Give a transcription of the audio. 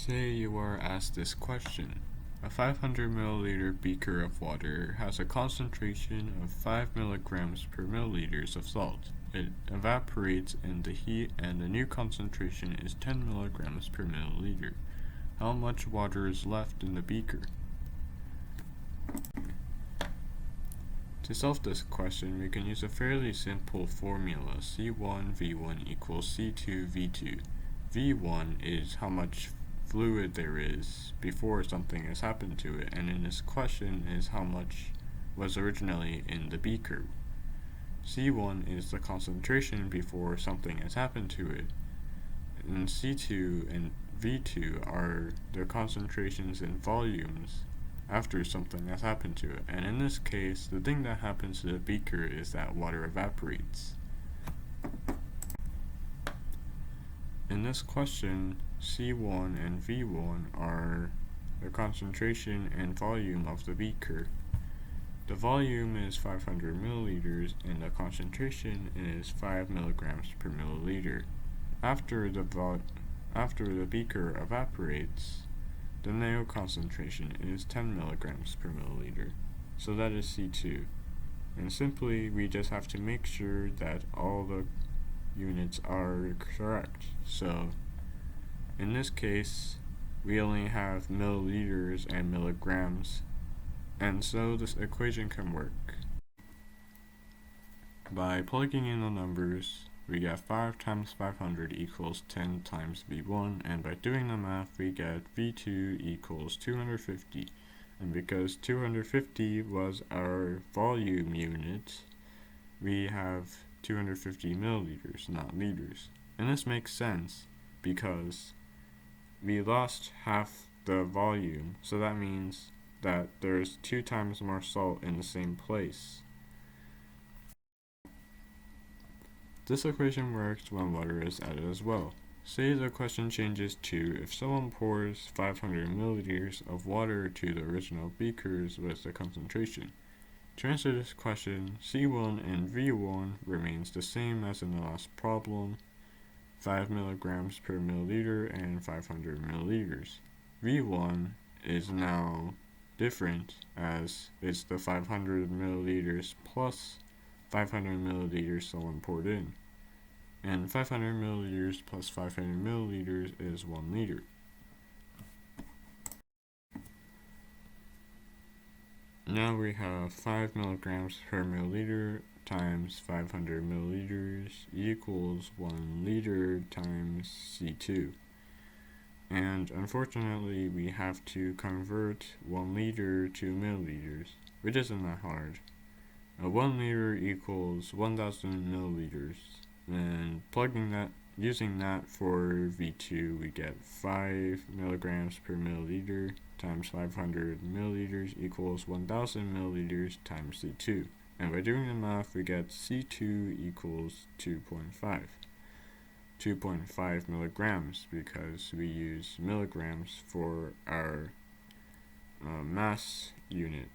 Say you are asked this question. A 500 milliliter beaker of water has a concentration of 5 milligrams per milliliters of salt. It evaporates in the heat and the new concentration is 10 milligrams per milliliter. How much water is left in the beaker? To solve this question, we can use a fairly simple formula. C1V1 equals C2V2. V1 is how much fluid there is before something has happened to it, and in this question is how much was originally in the beaker. C1 is the concentration before something has happened to it, and C2 and V2 are the concentrations in volumes after something has happened to it, and in this case, the thing that happens to the beaker is that water evaporates. In this question, C1 and V1 are the concentration and volume of the beaker. The volume is 500 milliliters and the concentration is 5 milligrams per milliliter. After the beaker evaporates, the new concentration is 10 milligrams per milliliter, so that is C2. And simply, we just have to make sure that all the units are correct. So, in this case, we only have milliliters and milligrams, and so this equation can work. By plugging in the numbers, we get 5 times 500 equals 10 times V1, and by doing the math, we get V2 equals 250. And because 250 was our volume unit, we have 250 milliliters, not liters. And this makes sense because we lost half the volume, so that means that there's 2 times more salt in the same place. This equation works when water is added as well. Say the question changes to if someone pours 500 milliliters of water to the original beakers with the concentration. To answer this question, C1 and V1 remains the same as in the last problem, 5 milligrams per milliliter and 500 milliliters. V1 is now different as it's the 500 milliliters plus 500 milliliters someone poured in. And 500 milliliters plus 500 milliliters is 1 liter. Now we have 5 milligrams per milliliter times 500 milliliters equals 1 liter times C2. And unfortunately, we have to convert 1 liter to milliliters, which isn't that hard. 1 liter equals 1,000 milliliters, and using that for V2, we get 5 milligrams per milliliter times 500 milliliters equals 1,000 milliliters times C2. And by doing the math, we get C2 equals 2.5 milligrams, because we use milligrams for our mass unit.